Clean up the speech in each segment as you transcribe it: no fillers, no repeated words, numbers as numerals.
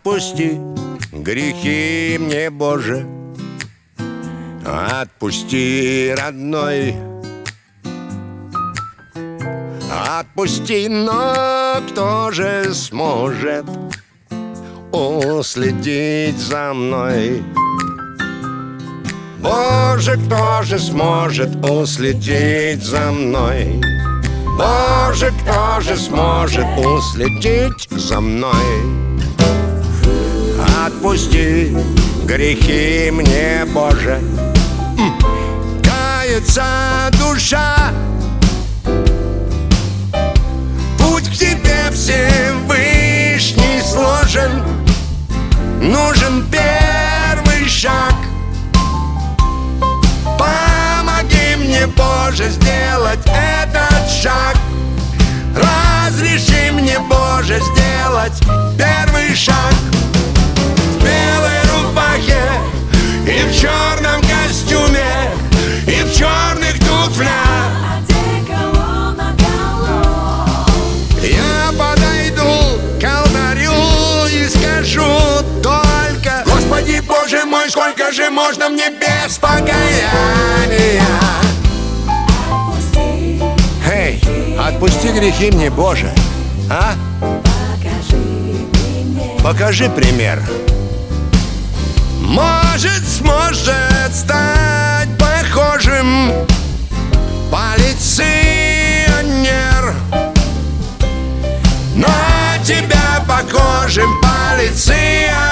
Отпусти грехи мне, Боже, отпусти, родной. Отпусти, но кто же сможет уследить за мной? Боже, кто же сможет уследить за мной? Боже, кто же сможет уследить за мной? Отпусти грехи мне, Боже, кается душа. Путь к тебе Всевышний сложен, нужен первый шаг. Помоги мне, Боже, сделать этот шаг. Разреши мне, Боже, сделать первый шаг. В белой рубахе и в черном костюме, и в черных туфлях я подойду к алтарю и скажу только: Господи, Боже мой, сколько же можно мне без покаяния? Эй, отпусти грехи мне, Боже, а? Покажи пример. Может, сможет стать похожим полиционер, на тебя похожим полиционер,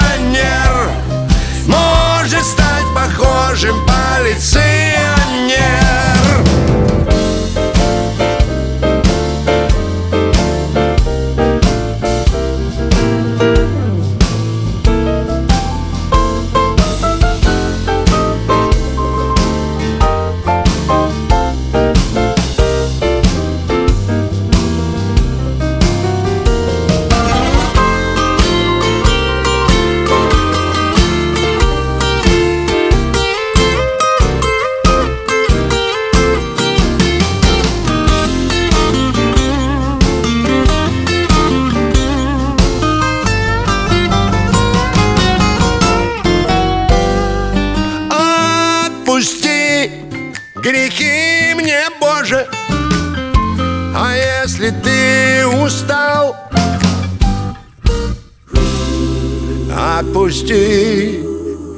может стать похожим полиционер. Отпусти грехи мне, Боже, а если ты устал, отпусти,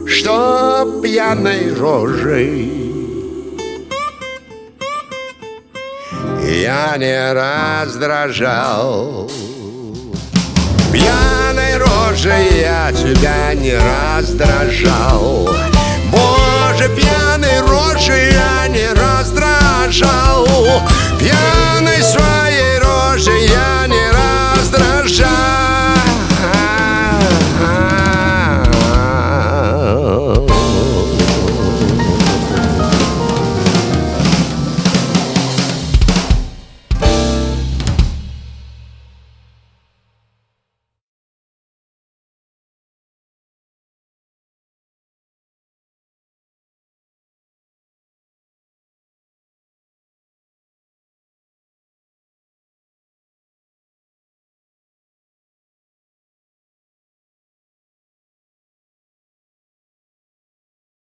что пьяной рожей я не раздражал. Пьяной рожей я тебя не раздражал. Боже, пьяной рожей я не раздражал. Пьяной